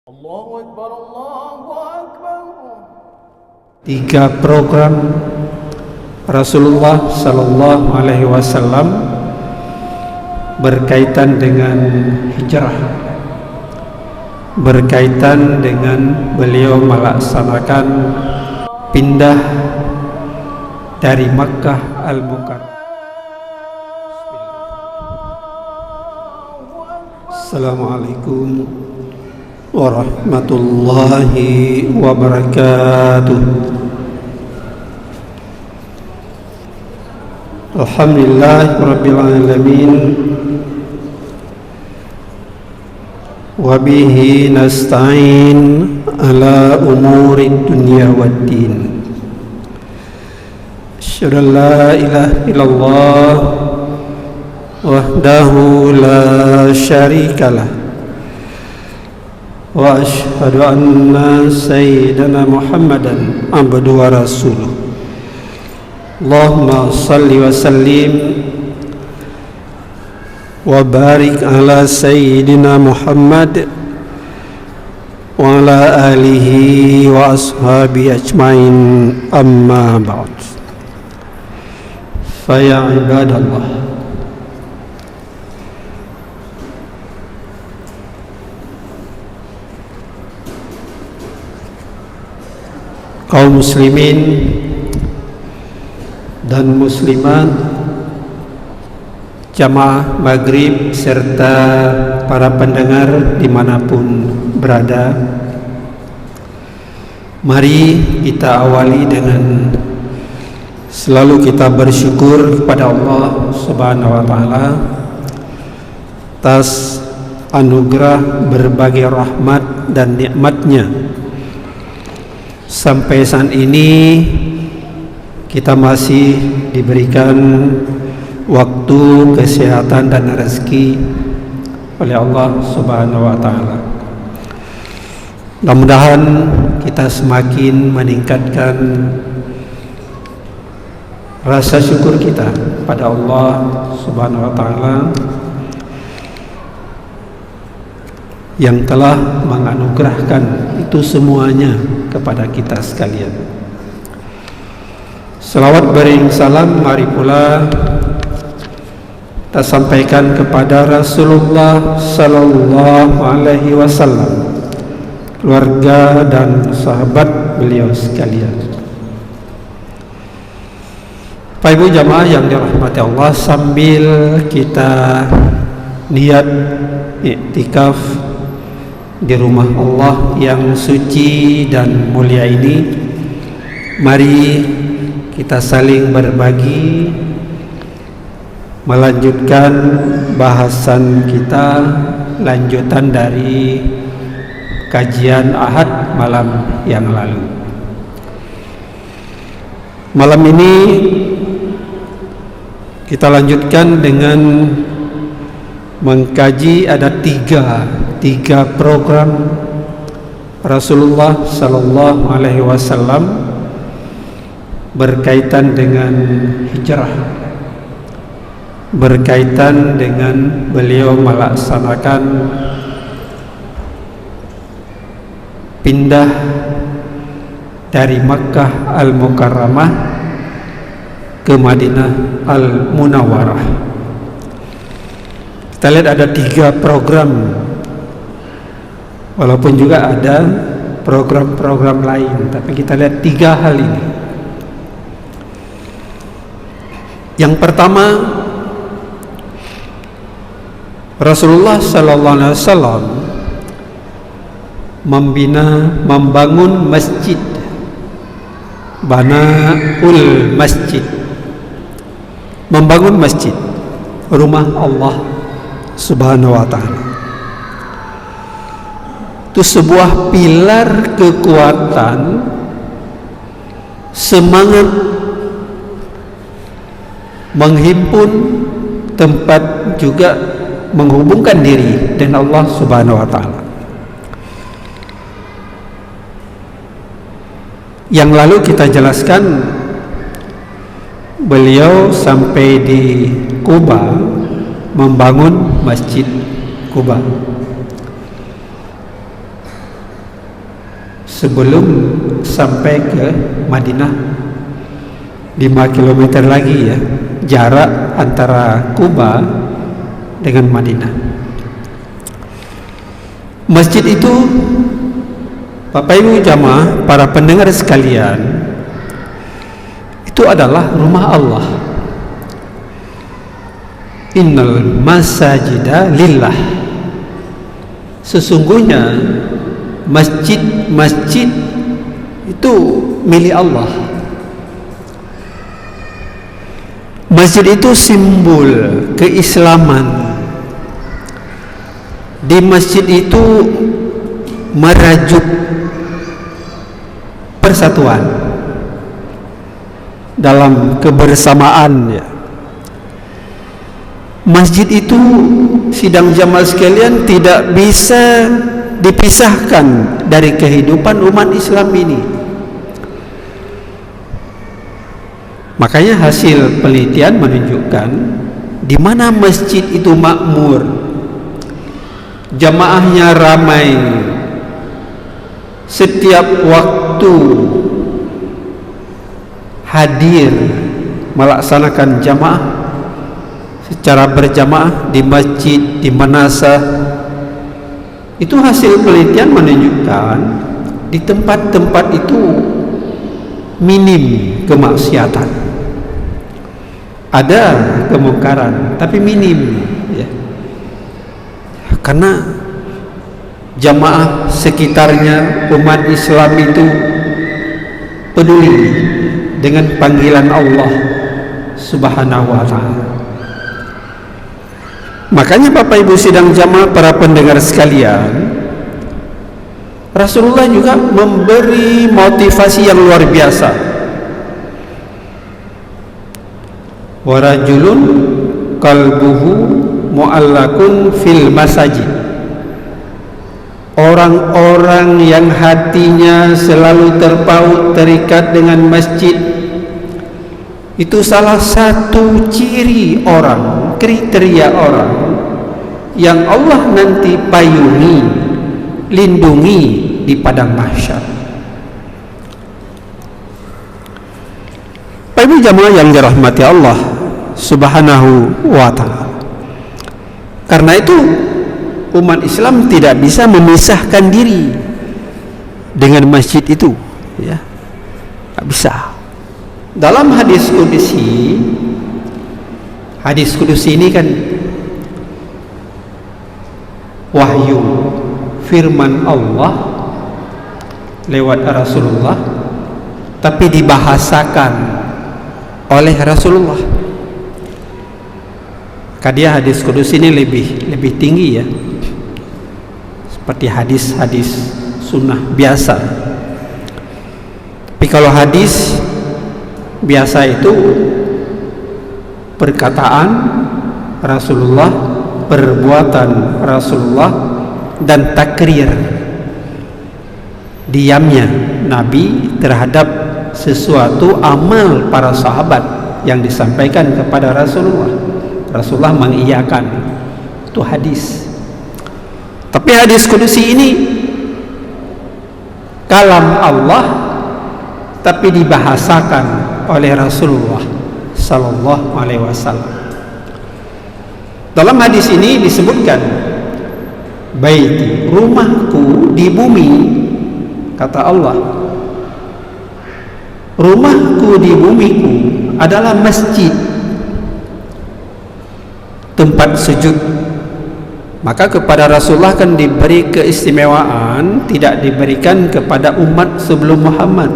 Allahu Akbar, Allahu Akbar. 3 program Rasulullah Sallallahu Alaihi Wasallam berkaitan dengan hijrah, berkaitan dengan beliau melaksanakan pindah dari Makkah Al-Mukarramah. Assalamualaikum warahmatullahi wabarakatuh. Alhamdulillah rabbil alamin, wa bihi nasta'in ala umuri dunya waddin. Asyhadu an la ilaha illallah wahdahu la syarikalah, wa asyhadu anna sayyidana Muhammadan abduhu wa rasuluh. Allahumma salli wa sallim wa barik ala sayyidina Muhammad wa ala alihi wa ashabihi ajmain, amma ba'd. Fa ya ibadallah, kaum muslimin dan muslimat, jamaah maghrib serta para pendengar dimanapun berada, mari kita awali dengan selalu kita bersyukur kepada Allah Subhanahu wa Ta'ala atas anugerah berbagai rahmat dan nikmatnya. Sampai saat ini kita masih diberikan waktu, kesehatan dan rezeki oleh Allah Subhanahu wa Ta'ala. Mudah-mudahan kita semakin meningkatkan rasa syukur kita pada Allah Subhanahu wa Ta'ala yang telah menganugerahkan itu semuanya kepada kita sekalian. Selawat bering salam mari pula kita sampaikan kepada Rasulullah Sallallahu Alaihi Wasallam, keluarga dan sahabat beliau sekalian. Bapak Ibu jamaah yang dirahmati Allah, sambil kita niat iktikaf di rumah Allah yang suci dan mulia ini, mari kita saling berbagi, melanjutkan bahasan kita, lanjutan dari kajian Ahad malam yang lalu. Malam ini kita lanjutkan dengan mengkaji ada tiga program Rasulullah Sallallahu Alaihi Wasallam berkaitan dengan hijrah, berkaitan dengan beliau melaksanakan pindah dari Makkah Al-Mukarramah ke Madinah Al-Munawwarah. Kita lihat ada 3 program, walaupun juga ada program-program lain, tapi kita lihat 3 hal ini. Yang pertama, Rasulullah Sallallahu Alaihi Wasallam membangun masjid, Banaul Masjid, membangun masjid, rumah Allah Subhanahu wa Ta'ala. Itu sebuah pilar kekuatan, semangat menghimpun, tempat juga menghubungkan diri dengan Allah Subhanahu wa Ta'ala. Yang lalu kita jelaskan, beliau sampai di Kuba membangun Masjid Kuba. sebelum sampai ke Madinah. 5 km lagi ya jarak antara Kuba dengan Madinah. Masjid itu, Bapak Ibu jamaah, para pendengar sekalian, itu adalah rumah Allah. Innal masajida lillah. Sesungguhnya masjid-masjid itu milik Allah. Masjid itu simbol keislaman. Di masjid itu merajuk persatuan dalam kebersamaan ya. Masjid itu, sidang jamaah sekalian, tidak bisa dipisahkan dari kehidupan umat Islam ini. Makanya hasil penelitian menunjukkan di mana masjid itu makmur, jamaahnya ramai, setiap waktu hadir melaksanakan jamaah secara berjamaah di masjid, di manasah. Itu hasil penelitian menunjukkan di tempat-tempat itu minim kemaksiatan. Ada kemungkaran tapi minim ya. Karena jamaah sekitarnya, umat Islam itu peduli dengan panggilan Allah Subhanahu wa ta'ala. Makanya Bapak Ibu sidang jamaah, para pendengar sekalian, Rasulullah juga memberi motivasi yang luar biasa. Wa rajulun qalbuhu mu'allakun fil masajid. Orang-orang yang hatinya selalu terpaut, terikat dengan masjid, itu salah satu ciri orang, kriteria orang yang Allah nanti payungi, lindungi di padang mahsyar. Bapak Ibu jamaah yang dirahmati Allah Subhanahu wa ta'ala. Karena itu umat Islam tidak bisa memisahkan diri dengan masjid itu ya. Tidak bisa. Dalam hadis kudusi ini kan wahyu firman Allah lewat Rasulullah, tapi dibahasakan oleh Rasulullah. Kadia hadis kudusi ini lebih tinggi ya, seperti hadis-hadis sunnah biasa. Tapi kalau hadis biasa itu perkataan Rasulullah, perbuatan Rasulullah, dan takrir, diamnya Nabi terhadap sesuatu amal para sahabat yang disampaikan kepada Rasulullah. Rasulullah mengiyakan, itu hadis. Tapi hadis kudusi ini kalam Allah, tapi dibahasakan oleh Rasulullah sallallahu alaihi wasallam. Dalam hadis ini disebutkan, baiti, rumahku di bumi, kata Allah, rumahku di bumiku adalah masjid, tempat sujud. Maka kepada Rasulullah kan diberi keistimewaan, tidak diberikan kepada umat sebelum Muhammad.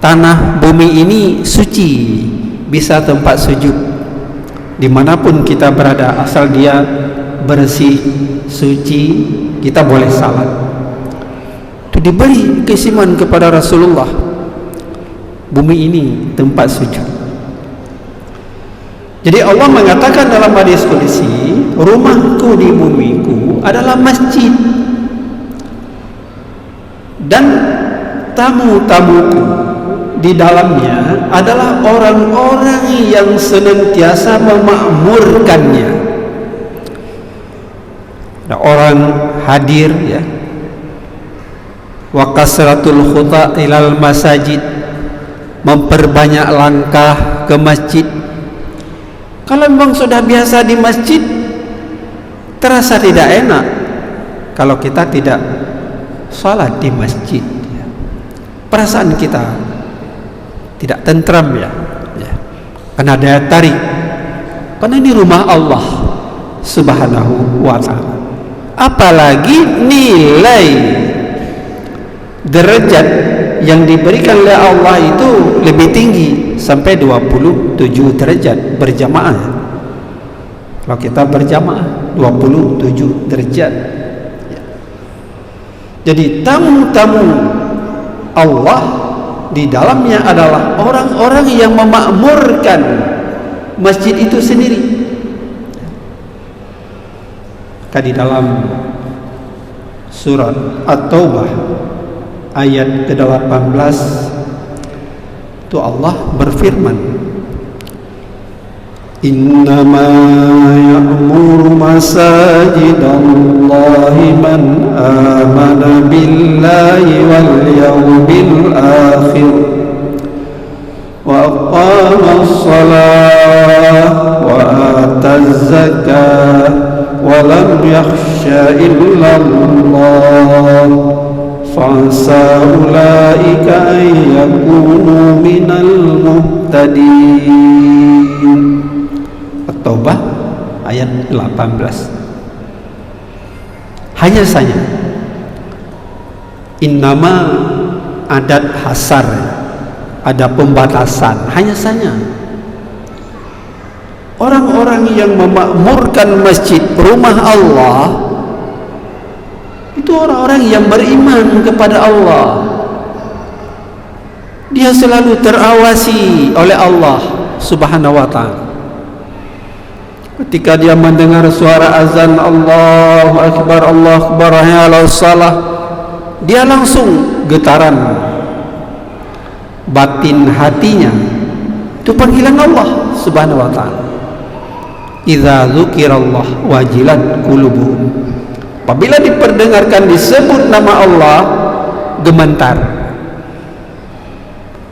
Tanah bumi ini suci, bisa tempat sujud dimanapun kita berada, asal dia bersih, suci, kita boleh salat. Itu diberi keistimewaan kepada Rasulullah. Bumi ini tempat sujud. Jadi Allah mengatakan dalam hadis qudsi, rumahku di bumiku adalah masjid, dan tamu-tamuku di dalamnya adalah orang-orang yang senantiasa memakmurkannya. Ada orang hadir ya, wa kasratul khuta ilal masajid, memperbanyak langkah ke masjid. Kalau memang sudah biasa di masjid, terasa tidak enak kalau kita tidak salat di masjid. Perasaan kita tidak tentram ya. Karena daya tarik, karena ini rumah Allah Subhanahu wa ta'ala. Apalagi nilai derajat yang diberikan oleh Allah itu lebih tinggi, sampai 27 derajat berjamaah. Kalau kita berjamaah 27 derajat. Jadi tamu-tamu Allah di dalamnya adalah orang-orang yang memakmurkan masjid itu sendiri. Di dalam surat At-Taubah ayat ke-18 itu Allah berfirman, innama ya'muru masajidallahi man amana billahi wal yawmil akhir wa aqama as-salah wa ataz zakah wa lam yakhsha illa Allah fa'asa ulaika an yakunu minal muhtadin. At-Taubah ayat 18. Hanya saja innama adat hasar, ada pembatasan. Hanya saja orang-orang yang memakmurkan masjid rumah Allah itu orang-orang yang beriman kepada Allah. Dia selalu terawasi oleh Allah Subhanahu wa ta'ala. Ketika dia mendengar suara azan Allahu Akbar, Allahu Akbar, hayya 'alas shalah, dia langsung getaran batin hatinya itu panggilan Allah Subhanahu wa ta'ala. Idza dzukirallah wajilat qulubuhum. Apabila diperdengarkan disebut nama Allah, gemetar,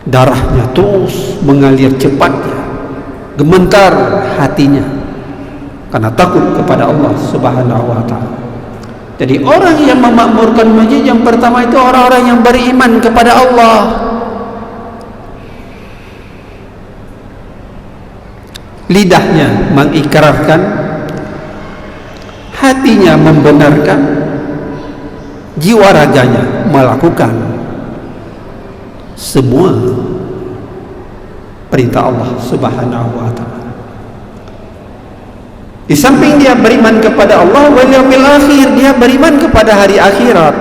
darahnya terus mengalir cepatnya, gemetar hatinya karena takut kepada Allah Subhanahu wa ta'ala. Jadi orang yang memakmurkan masjid yang pertama itu orang-orang yang beriman kepada Allah. Lidahnya mengikrarkan, hatinya membenarkan, jiwa raganya melakukan semua perintah Allah Subhanahu wa ta'ala. Di samping dia beriman kepada Allah wal yaumil akhir, dia beriman kepada hari akhirat.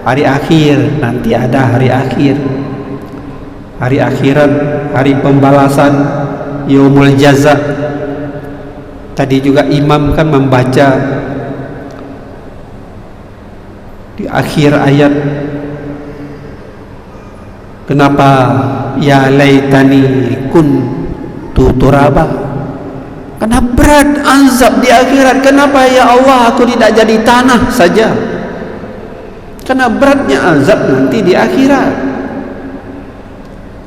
Hari akhir, nanti ada hari akhir, hari akhirat, hari pembalasan, yaumul jaza. Tadi juga imam kan membaca di akhir ayat, kenapa ya laitani kuntu turaba, karena berat azab di akhirat. Kenapa ya Allah aku tidak jadi tanah saja, karena beratnya azab nanti di akhirat.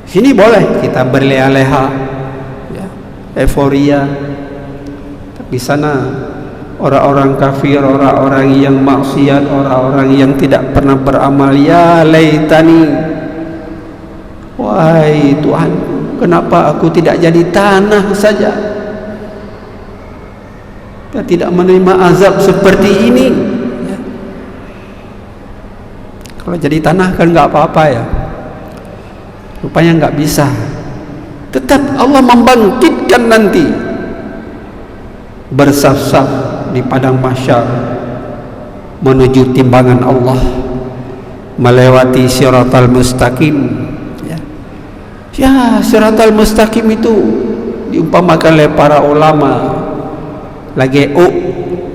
Sini boleh kita berleha-leha ya, euforia, tapi sana orang-orang kafir, orang-orang yang maksiat, orang-orang yang tidak pernah beramal, ya laitani, wahai Tuhan, kenapa aku tidak jadi tanah saja, kita tidak menerima azab seperti ini ya. Kalau jadi tanah kan nggak apa-apa ya, rupanya nggak bisa. Tetap Allah membangkitkan nanti bersaf-saf di padang mahsyar menuju timbangan Allah, melewati siratal mustaqim ya. Ya, siratal mustaqim itu diumpamakan oleh para ulama lagi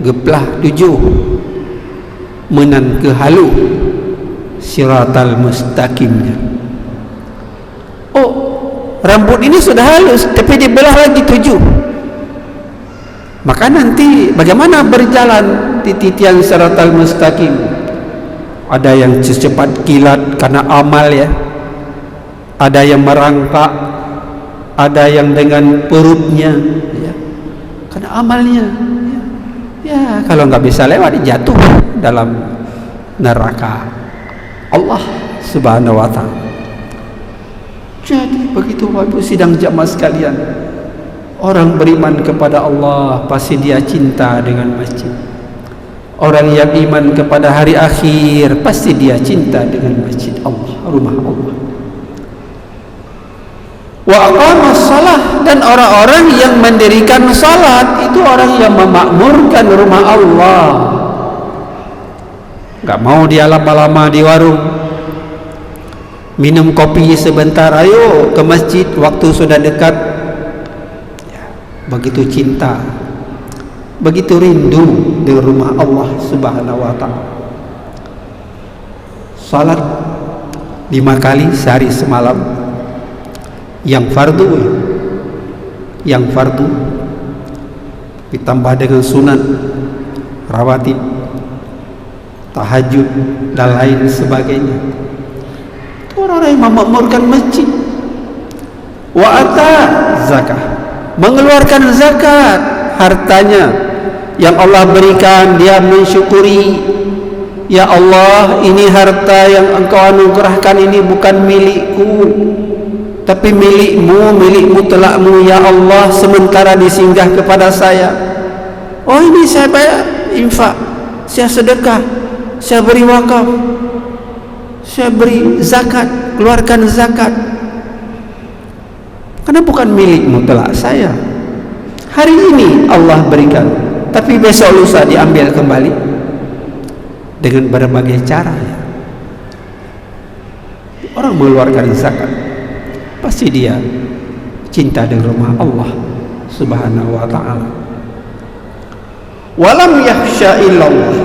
geplah 7 menan ke halu siratal mustaqimnya. Rambut ini sudah halus tapi dibelah lagi 7. Maka nanti bagaimana berjalan di titian siratal mustaqim? Ada yang secepat kilat karena amal ya, ada yang merangkak, ada yang dengan perutnya ya, karena amalnya ya, kalau nggak bisa lewat jatuh dalam neraka Allah Subhanahu wa ta'ala. Jadi begitu Bapak sidang jamaah sekalian, orang beriman kepada Allah pasti dia cinta dengan masjid. Orang yang iman kepada hari akhir pasti dia cinta dengan masjid Allah, rumah Allah. Wa aqamas shalah, dan orang-orang yang mendirikan salat itu orang yang memakmurkan rumah Allah. Enggak mau dia lama-lama di warung, minum kopi sebentar, ayo ke masjid waktu sudah dekat ya, begitu cinta, begitu rindu di rumah Allah Subhanahu wa ta'ala. Salat 5 kali sehari semalam, yang fardu ditambah dengan sunan, rawatib, tahajud dan lain sebagainya. Orang-orang yang memakmurkan masjid. Wa ata zakah, mengeluarkan zakat hartanya yang Allah berikan, dia mensyukuri, ya Allah, ini harta yang engkau anugerahkan ini bukan milikku, tapi milikmu telakmu ya Allah, sementara disinggah kepada saya. Oh, ini saya bayar infak, saya sedekah, saya beri wakaf, saya beri zakat, keluarkan zakat, karena bukan milikmu telak saya. Hari ini Allah berikan, tapi besok lusa diambil kembali dengan berbagai cara. Orang mengeluarkan zakat pasti dia cinta dengan rumah Allah Subhanahu wa ta'ala. Walam yakhsha illallah,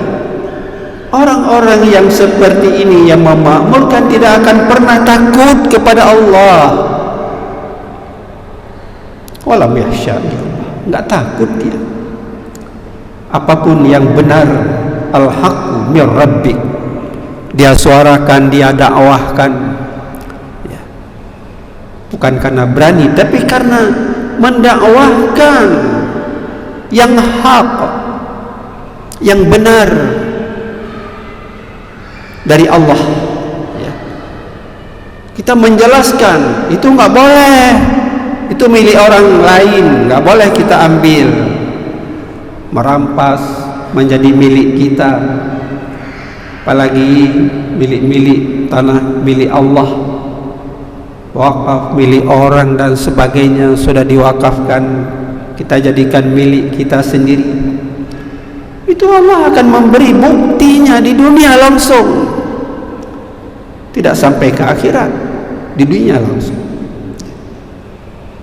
orang-orang yang seperti ini yang memakmurkan tidak akan pernah takut kepada Allah. Walam yakhsha illallah, enggak takut dia. Apapun yang benar, al-haqqu mir rabbik, dia suarakan, dia dakwahkan ya, bukan karena berani, tapi karena mendakwahkan yang hak, yang benar dari Allah ya. Kita menjelaskan itu nggak boleh, itu milik orang lain, nggak boleh kita ambil, merampas menjadi milik kita, apalagi milik tanah milik Allah, wakaf milik orang dan sebagainya sudah diwakafkan, kita jadikan milik kita sendiri. Itu Allah akan memberi buktinya di dunia langsung, tidak sampai ke akhirat, di dunia langsung.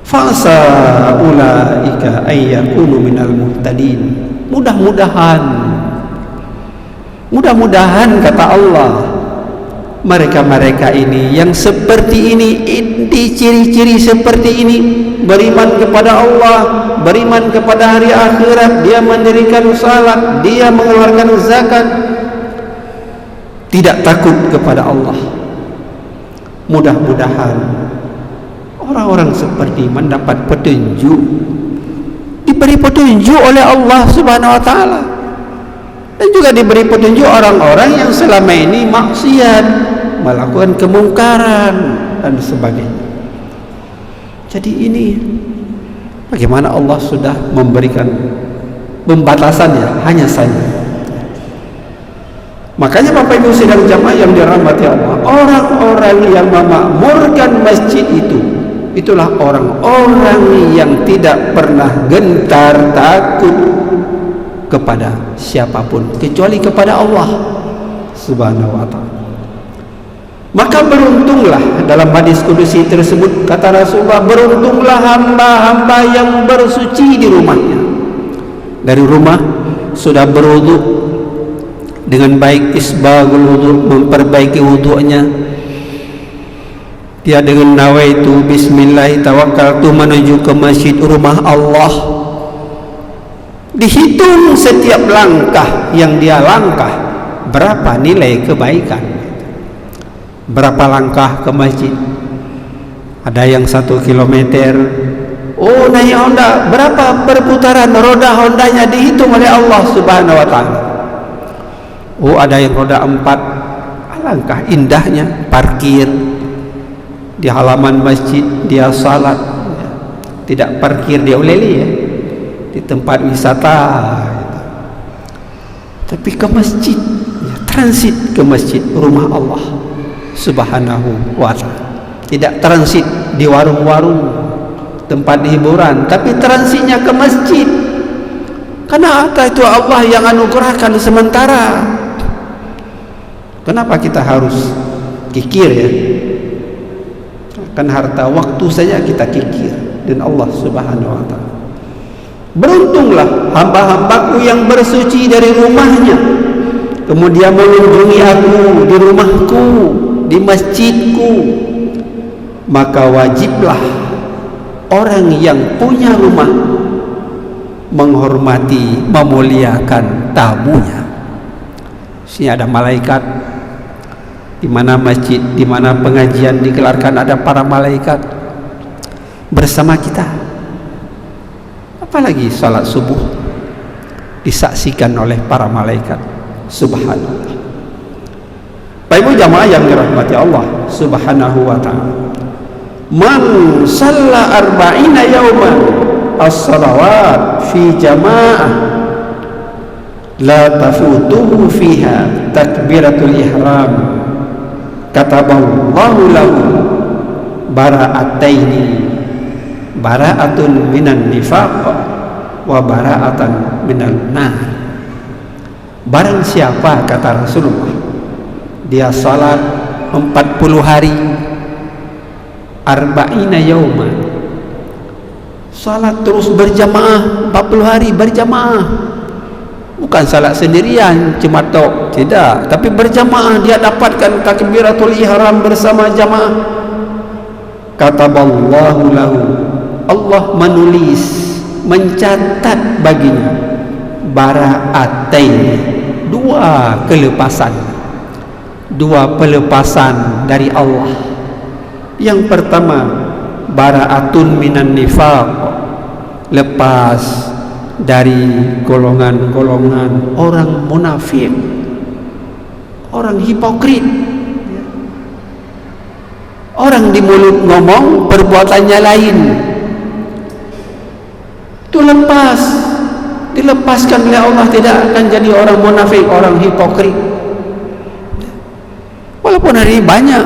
Fasa ulaika ayyakunu minal muhtadin. Mudah-mudahan kata Allah, mereka-mereka ini yang seperti ini, inti ciri-ciri seperti ini, beriman kepada Allah, beriman kepada hari akhirat, dia mendirikan salat, dia mengeluarkan zakat, tidak takut kepada Allah. Mudah-mudahan orang-orang seperti mendapat petunjuk, diberi petunjuk oleh Allah Subhanahu wa ta'ala, dan juga diberi petunjuk orang-orang yang selama ini maksiat, melakukan kemungkaran dan sebagainya. Jadi ini bagaimana Allah sudah memberikan pembatasannya, hanya saja. Makanya Bapak Ibu sidang jamaah yang dirahmati Allah, orang-orang yang memakmurkan masjid itulah orang-orang yang tidak pernah gentar takut kepada siapapun kecuali kepada Allah Subhanahu wa ta'ala. Maka beruntunglah, dalam hadis kudusi tersebut kata Rasulullah, beruntunglah hamba-hamba yang bersuci di rumahnya. Dari rumah sudah berwudu dengan baik, isbagul wudu, memperbaiki wudunya, dia dengan nawaitu bismillah tawakkaltu menuju ke masjid rumah Allah, dihitung setiap langkah yang dia langkah berapa nilai kebaikan, berapa langkah ke masjid. Ada yang 1 kilometer. Oh, naik Honda, berapa perputaran roda Hondanya dihitung oleh Allah Subhanahu wa ta'ala. Oh, ada yang roda 4. Alangkah indahnya parkir di halaman masjid, dia salat, tidak parkir dia uleli ya, di tempat wisata gitu. Tapi ke masjid ya, transit ke masjid, rumah Allah Subhanahu wa ta'ala. Tidak transit di warung-warung, tempat hiburan, tapi transitnya ke masjid. Karena harta itu Allah yang anugerahkan sementara. Kenapa kita harus kikir ya? Kan harta waktu saja kita kikir dan Allah Subhanahu wa ta'ala. Beruntunglah hamba-hambaku yang bersuci dari rumahnya, kemudian mengunjungi aku di rumahku, di masjidku. Maka wajiblah orang yang punya rumah menghormati, memuliakan tamunya. Sini ada malaikat. Di mana masjid, di mana pengajian dikelarkan, ada para malaikat bersama kita. Apalagi salat subuh disaksikan oleh para malaikat. Subhanallah. Bapak Ibu jamaah yang dirahmati Allah Subhanahu wa ta'ala, man shalla arba'ina yawman as-salawat fi jamaah la tafutuhu fiha takbiratul ihram kataballahu lahu bara'ataini, bara'atun minan nifaq wa bara'atan minan nar. Barang siapa, kata Rasulullah, dia salat 40 hari, arba'ina yauman, salat terus berjamaah 40 hari berjamaah, bukan salat sendirian cuma tok, tidak, tapi berjamaah. Dia dapatkan takbiratul ihram bersama jamaah. Kataballahu lahu, Allah menulis, mencatat baginya bara'atain, 2 kelepasan, 2 pelepasan dari Allah. Yang pertama, bara'atun minan nifaq, lepas dari golongan-golongan orang munafik, orang hipokrit, orang di mulut ngomong perbuatannya lain. Itu lepas, dilepaskan oleh Allah, tidak akan jadi orang munafik, orang hipokrit. Walaupun hari ini banyak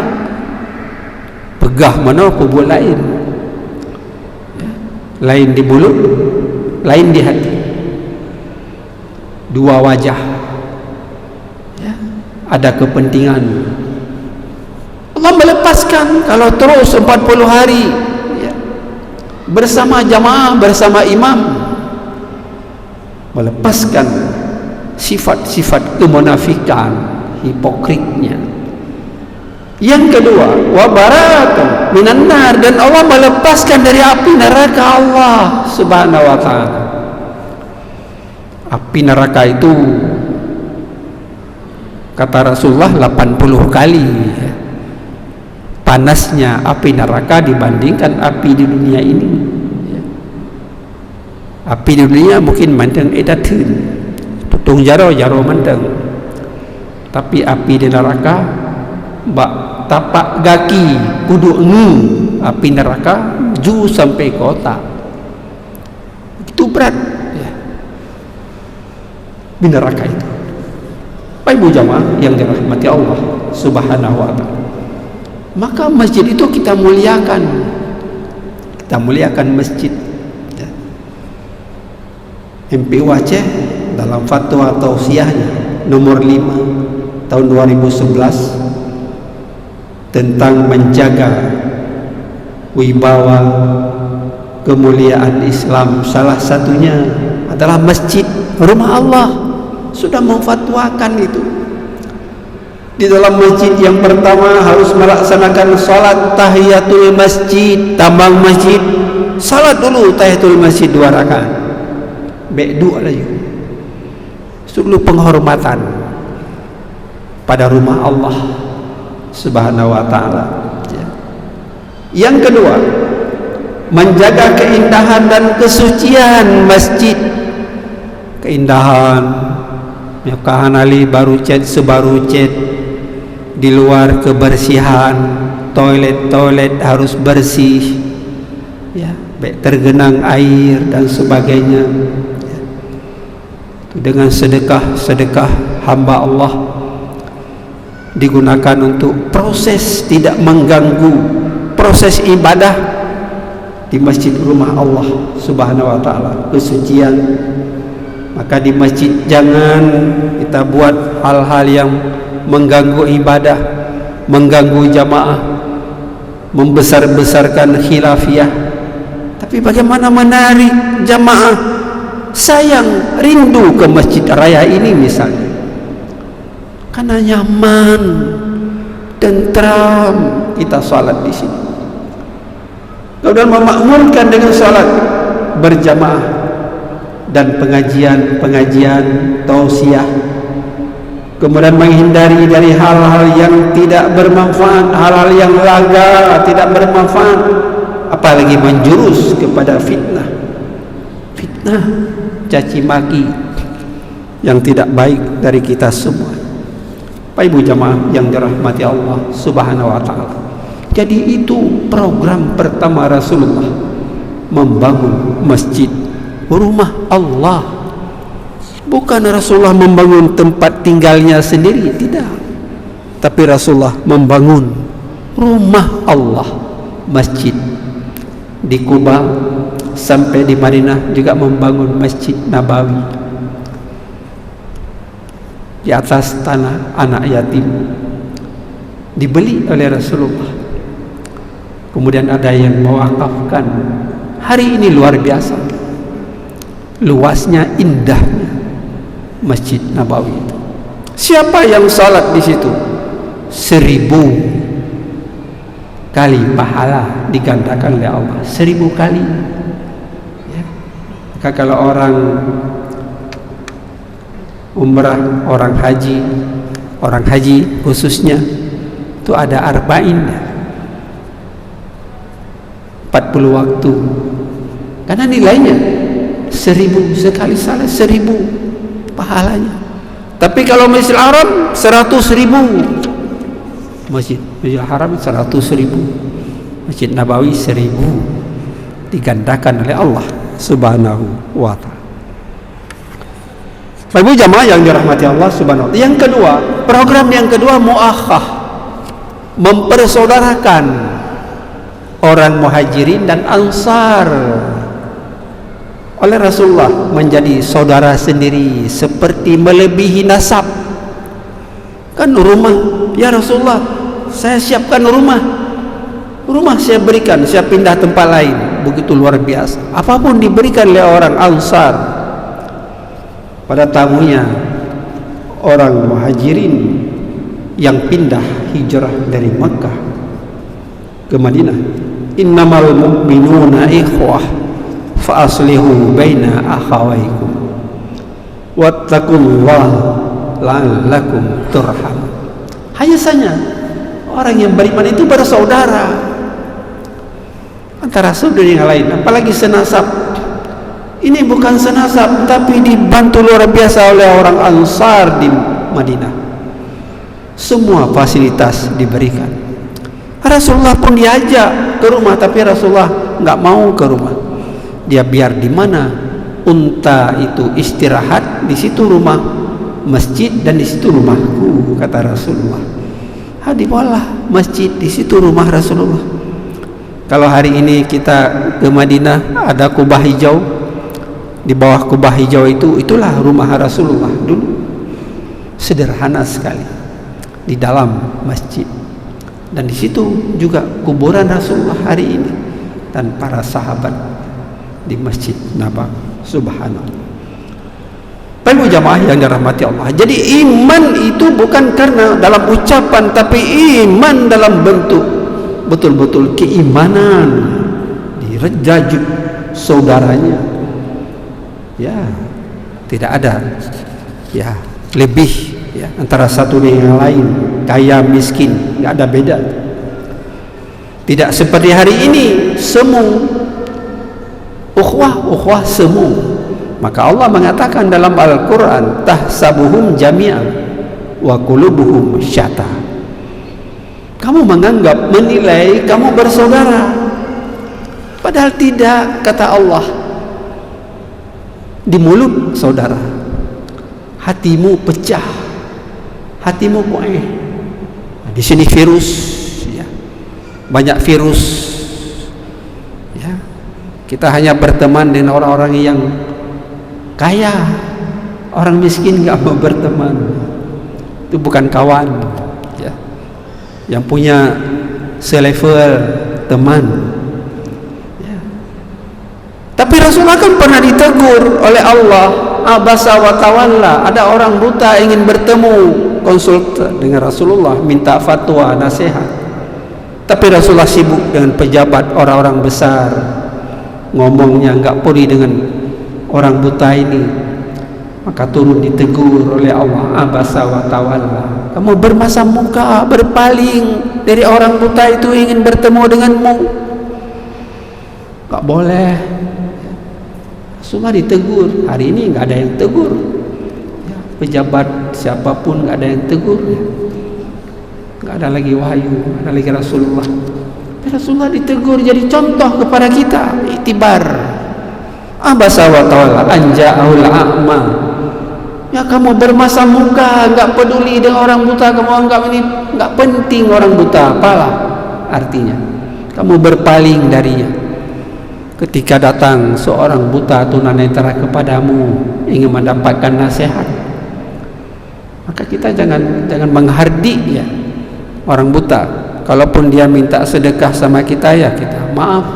pegah mana kubur lain, lain di mulut, lain di hati, 2 wajah ya, ada kepentingan. Allah melepaskan kalau terus 40 hari ya, bersama jamaah, bersama imam, melepaskan sifat-sifat kemunafikan, hipokritnya. Yang kedua, wabarakatuh minan nar, dan Allah melepaskan dari api neraka Allah Subhanahu wa ta'ala. Api neraka itu kata Rasulullah 80 kali panasnya api neraka dibandingkan api di dunia ini. Api di dunia mungkin manteng edatun, tutung jaro manteng, tapi api di neraka bak tapak kaki kudu api neraka ju sampai kota. Itu berat ya, di neraka itu. Bapak Ibu jamaah yang dirahmati Allah Subhanahu wa ta'ala, maka masjid itu kita muliakan, masjid ya. MPU Aceh dalam fatwa tausiahnya nomor 5 tahun 2011 tentang menjaga wibawa kemuliaan Islam, salah satunya adalah masjid, rumah Allah, sudah memfatwakan itu. Di dalam masjid yang pertama harus melaksanakan salat tahiyatul masjid, tambang masjid, salat dulu tahiyatul masjid 2 rakaat, B2 lagi, itu dulu penghormatan pada rumah Allah Subhanahu wa taala. Yang kedua, menjaga keindahan dan kesucian masjid. Keindahan, Mekahan Ali baru cat sebaru cat, di luar kebersihan, toilet harus bersih, ya, baik tergenang air dan sebagainya. Dengan sedekah hamba Allah digunakan untuk proses tidak mengganggu proses ibadah di masjid rumah Allah Subhanahu wa taala, kesucian. Maka di masjid jangan kita buat hal-hal yang mengganggu ibadah, mengganggu jamaah, membesar-besarkan khilafiyah. Tapi bagaimana menarik jamaah sayang, rindu ke masjid raya ini misalnya, karena nyaman, tentram kita salat di sini. Kemudian memakmurkan dengan salat berjamaah dan pengajian tausiah. Kemudian menghindari dari hal-hal yang tidak bermanfaat, hal-hal yang laga tidak bermanfaat, apalagi menjurus kepada fitnah, caci maki yang tidak baik dari kita semua. Bapak Ibu jamaah yang dirahmati Allah Subhanahu wa taala. Jadi itu program pertama Rasulullah, membangun masjid rumah Allah. Bukan Rasulullah membangun tempat tinggalnya sendiri, tidak. Tapi Rasulullah membangun rumah Allah, masjid. Di Kuba sampai di Madinah juga membangun Masjid Nabawi di atas tanah anak yatim, dibeli oleh Rasulullah. Kemudian ada yang mewakafkan. Hari ini luar biasa luasnya, indahnya Masjid Nabawi itu. Siapa yang salat di situ 1000 kali pahala digandakan oleh Allah, 1000 kali. Ya. Maka kalau orang umrah, orang haji khususnya itu ada arba'in, 40 waktu, karena nilainya 1000 sekali salat, 1000 pahalanya. Tapi kalau Masjidil Haram 100.000, Masjidil Haram 100.000, Masjid Nabawi 1000, digandakan oleh Allah Subhanahu wa taala. Bapak Ibu jamaah yang dirahmati Allah Subhanahu wa taala. Yang kedua, program yang kedua muakhah, mempersaudarakan orang Muhajirin dan Ansar. Oleh Rasulullah menjadi saudara sendiri, seperti melebihi nasab. Kan rumah, ya Rasulullah, saya siapkan rumah saya berikan, saya pindah tempat lain. Begitu luar biasa, apapun diberikan oleh orang Ansar pada tamunya orang Muhajirin yang pindah hijrah dari Makkah ke Madinah. Innamal mu'minuna ikhwah fa aslihu baina akhawaykum wattaqullaha la'allakum turhamun. Hanya saja orang yang beriman itu bersaudara antara saudara yang lain, apalagi senasab. Ini bukan senasab, tapi dibantu luar biasa oleh orang Ansar di Madinah. Semua fasilitas diberikan. Rasulullah pun diajak ke rumah, tapi Rasulullah nggak mau ke rumah. Dia biar di mana unta itu istirahat, di situ rumah masjid dan di situ rumahku, kata Rasulullah. Dibawalah masjid, di situ rumah Rasulullah. Kalau hari ini kita ke Madinah ada kubah hijau, di bawah kubah hijau itulah rumah Rasulullah dulu. Sederhana sekali di dalam masjid, dan di situ juga kuburan Rasulullah hari ini dan para sahabat di Masjid Nabawi. Subhanallah. Ibu jamaah yang dirahmati Allah. Jadi iman itu bukan karena dalam ucapan, tapi iman dalam bentuk betul-betul keimanan, dirajut saudaranya. Ya, tidak ada ya lebih ya, antara satu dengan yang lain, kaya miskin, nggak ada beda. Tidak seperti hari ini semu, ukhwah semu. Maka Allah mengatakan dalam Al-Quran, tahsabuhum jami'an wa qulubuhum syatta. Kamu menganggap, menilai kamu bersaudara, padahal tidak, kata Allah. Di mulut saudara, hatimu pecah, hatimu kueh. Di sini virus, ya, banyak virus. Ya, kita hanya berteman dengan orang-orang yang kaya, orang miskin nggak mau berteman. Itu bukan kawan. Ya, yang punya selevel teman. Tapi Rasulullah kan pernah ditegur oleh Allah, abasa wa tawalla. Ada orang buta ingin bertemu, konsult dengan Rasulullah, minta fatwa, nasihat. Tapi Rasulullah sibuk dengan pejabat, orang-orang besar, ngomongnya enggak peduli dengan orang buta ini. Maka turun ditegur oleh Allah, abasa wa tawalla. Kamu bermasam muka, berpaling dari orang buta itu ingin bertemu denganmu. Enggak boleh. Semua ditegur. Hari ini nggak ada yang tegur, ya, pejabat siapapun nggak ada yang tegur, ya. Nggak ada lagi wahyu, nggak ada lagi Rasulullah. Rasulullah ditegur jadi contoh kepada kita, iktibar. Abasa wa tawalla anja'ahul a'ma. Ya, kamu bermasam muka, nggak peduli dengan orang buta, kamu anggap ini nggak penting orang buta, apalah artinya? Kamu berpaling darinya. Ketika datang seorang buta tunanetra kepadamu ingin mendapatkan nasihat, maka kita jangan menghardik ya orang buta. Kalaupun dia minta sedekah sama kita, ya kita maaf.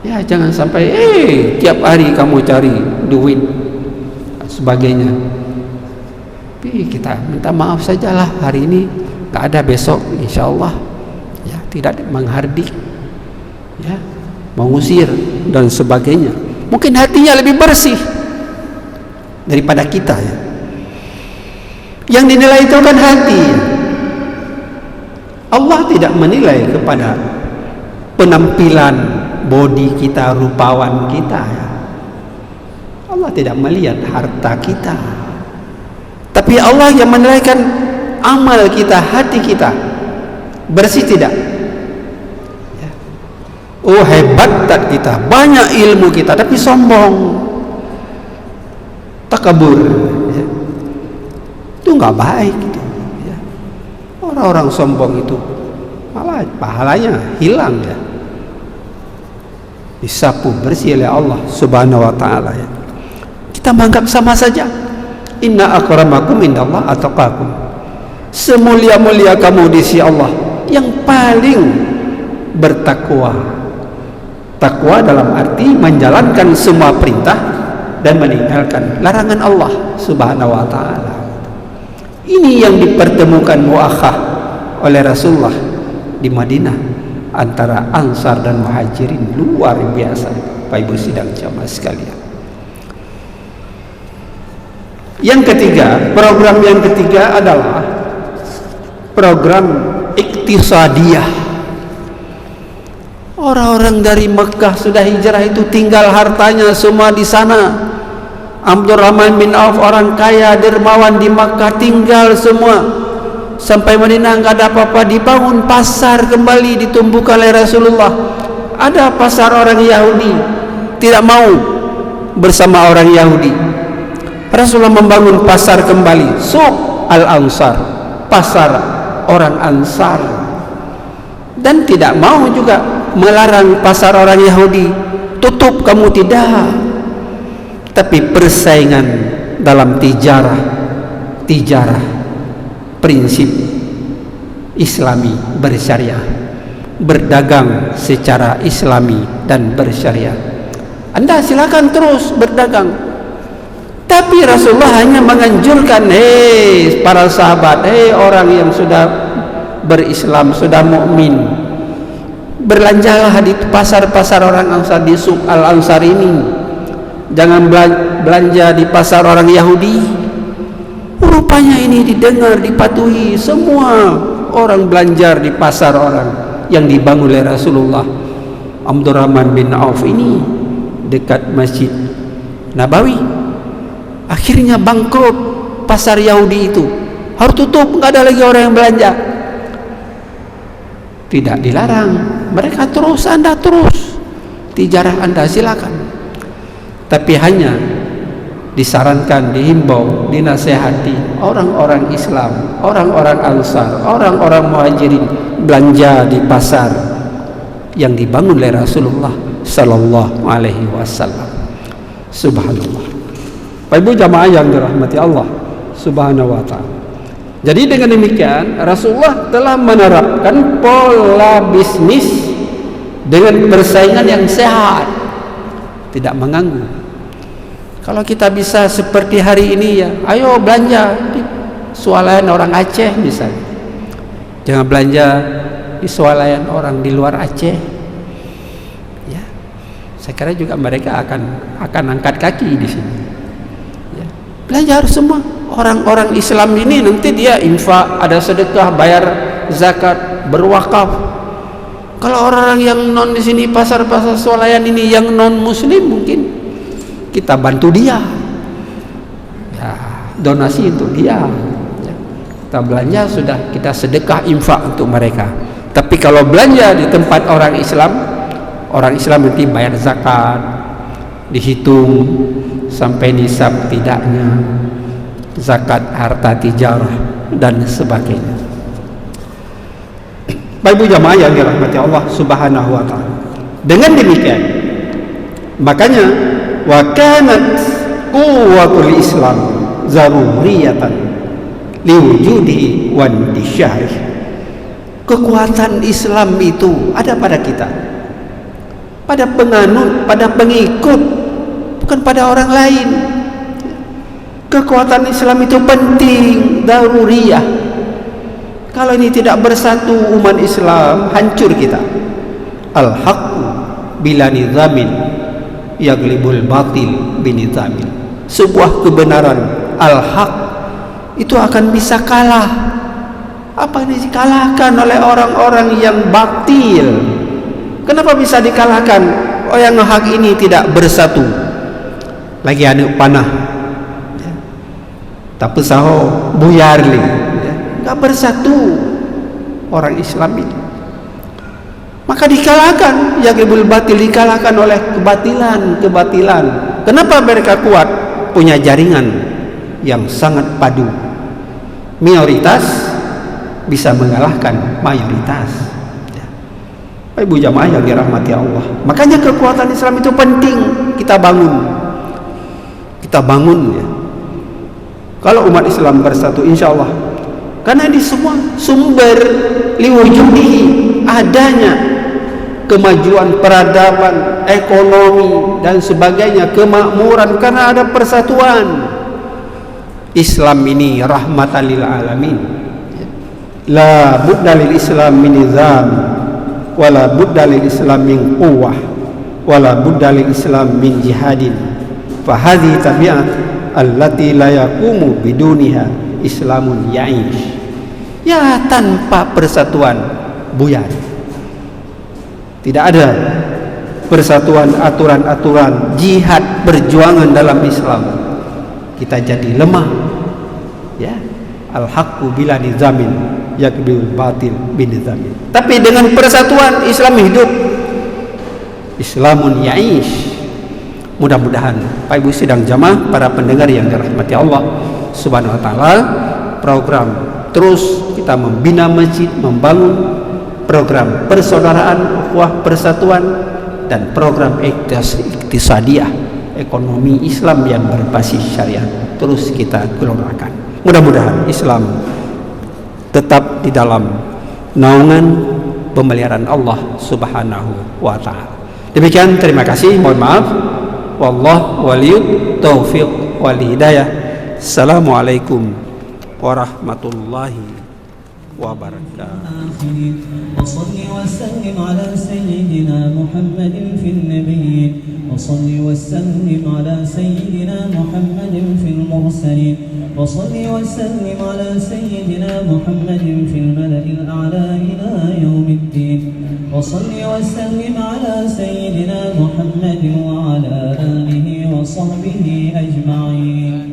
Ya, jangan sampai tiap hari kamu cari duit sebagainya. Tapi kita minta maaf sajalah, hari ini nggak ada, besok insyaallah. Ya, tidak menghardik. Ya, mengusir dan sebagainya. Mungkin hatinya lebih bersih daripada kita, ya. Yang dinilai itu kan hati. Allah tidak menilai kepada penampilan body kita, rupawan kita, ya. Allah tidak melihat harta kita, tapi Allah yang menilaikan amal kita, hati kita bersih tidak. Oh, hebat tak kita, banyak ilmu kita, tapi sombong, takabur, ya. Itu nggak baik, gitu, ya. Orang-orang sombong itu malah pahalanya hilang, ya. Disapu bersih oleh Allah Subhanahu wa taala, ya. Kita menganggap sama saja. Inna akramakum indallah atqakum. Semulia-mulia kamu di sisi Allah yang paling bertakwa. Takwa dalam arti menjalankan semua perintah dan meninggalkan larangan Allah Subhanahu wa taala. Ini yang dipertemukan muakhah oleh Rasulullah di Madinah antara Ansar dan Muhajirin, luar biasa, Bapak Ibu sidang jamaah sekalian. Yang ketiga, program yang ketiga adalah program iktisadiyah. Orang-orang dari Mekah sudah hijrah itu tinggal hartanya semua di sana. Abdurrahman bin Auf, orang kaya dermawan di Mekah, tinggal semua. Sampai Madinah nggak ada apa-apa, dibangun pasar kembali, ditumbuhkan oleh Rasulullah. Ada pasar orang Yahudi, tidak mau bersama orang Yahudi. Rasulullah membangun pasar kembali, Suq Al-Ansar, pasar orang Ansar. Dan tidak mau juga melarang pasar orang Yahudi, tutup kamu, tidak. Tapi persaingan dalam tijarah, prinsip Islami bersyariah, berdagang secara Islami dan bersyariah. Anda silakan terus berdagang, tapi Rasulullah hanya menganjurkan, para sahabat, orang yang sudah berislam, sudah mukmin, berlanjalah di pasar-pasar orang Ansar, di Suq Al-Ansar ini. Jangan belanja di pasar orang Yahudi, Rupanya ini didengar, dipatuhi semua orang belanjar di pasar orang yang dibangun oleh Rasulullah. Abdurrahman bin Auf ini dekat Masjid Nabawi. Akhirnya bangkrut pasar Yahudi itu, harus tutup, nggak ada lagi orang yang belanja. Tidak dilarang, mereka terus, Anda terus tijarah Anda silakan, tapi hanya disarankan, dihimbau, dinasehati orang-orang Islam, orang-orang Ansar, orang-orang Muhajirin belanja di pasar yang dibangun oleh Rasulullah sallallahu alaihi wasallam. Subhanallah. Bapak Ibu jamaah yang dirahmati Allah Subhanahu wa taala. Jadi dengan demikian Rasulullah telah menerapkan pola bisnis dengan persaingan yang sehat, tidak mengganggu. Kalau kita bisa seperti hari ini ya, ayo belanja di swalayan orang Aceh misalnya. Jangan belanja di swalayan orang di luar Aceh. Ya. Saya kira juga mereka akan angkat kaki di sini. Ya. Belanja harus semua. Orang-orang Islam ini nanti dia infak, ada sedekah, bayar zakat, berwakaf. Kalau orang yang non di sini pasar-pasar swalayan ini yang non muslim, mungkin kita bantu dia, ya, donasi untuk dia, ya. Kita belanja sudah, kita sedekah, infak untuk mereka. Tapi kalau belanja di tempat orang Islam nanti bayar zakat, dihitung sampai nisab tidaknya, zakat harta tijarah dan sebagainya. Bapak Ibu jamaah yang dirahmati Allah Subhanahu wa taala. Dengan demikian, makanya wa kanat quwwatul Islam zaruriyatan liwujudihi wa intisyarih. Kekuatan Islam itu ada pada kita, pada penganut, pada pengikut, bukan pada orang lain. Kekuatan Islam itu penting, daruriyah. Kalau ini tidak bersatu umat Islam, hancur kita. Al-haqqu bila nizamin yaglibul batil binizamin. Sebuah kebenaran al-haq itu akan bisa kalah. Apa ini dikalahkan oleh orang-orang yang batil? Kenapa bisa dikalahkan? Oh, yang hak ini tidak bersatu. Lagi anu panah, ya. Tapi saho buyar li, ya. Nggak bersatu orang Islam ini. Maka dikalahkan, yaglibul batil, dikalahkan oleh kebatilan. Kenapa mereka kuat? Punya jaringan yang sangat padu. Minoritas bisa mengalahkan mayoritas. Ya. Ibu jamaah yang dirahmati Allah. Makanya kekuatan Islam itu penting kita bangun. Kita bangun ya. Kalau umat Islam bersatu, insya Allah. Karena ini semua sumber liwujudihi, adanya kemajuan peradaban, ekonomi dan sebagainya, kemakmuran, karena ada persatuan. Islam ini rahmatan lil alamin. La budda lil Islam min nizam, wala budda lil Islam min quwwah, wala budda lil Islam min jihadin. Fa hadhihi tabi'at allati la yaqumu biduniha Islamun ya'ish. Ya, tanpa persatuan buyar. Tidak ada persatuan, aturan-aturan jihad, perjuangan dalam Islam, kita jadi lemah. Ya, al-haqqu bila nizamin yakbil batil binizamin. Tapi dengan persatuan Islam hidup. Islamun ya'ish. Mudah-mudahan Pak Ibu sidang jamaah, para pendengar yang dirahmati Allah Subhanahu wa taala, program terus kita membina masjid, membangun program persaudaraan, ukhuwah, persatuan, dan program iktisadiyah, ekonomi Islam yang berbasis syariat, terus kita gelontorkan. Mudah-mudahan Islam tetap di dalam naungan pemeliharaan Allah Subhanahu wa taala. Demikian, terima kasih, mohon maaf. Wallahu waliyut taufiq wal hidayah. Assalamualaikum warahmatullahi wabarakatuh. wabarakatuh. وصل وسلم على سيدنا محمد في النبيين وصل وسلم على سيدنا محمد في المرسلين وصل وسلم على سيدنا محمد في الملأ الأعلى إلى يوم الدين وصل وسلم على سيدنا محمد وعلى آله وصحبه أجمعين.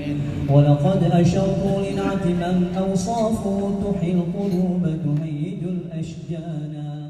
ولقد أشروا لنعت من أوصافه تحيي القلوب تهيج الأشجانا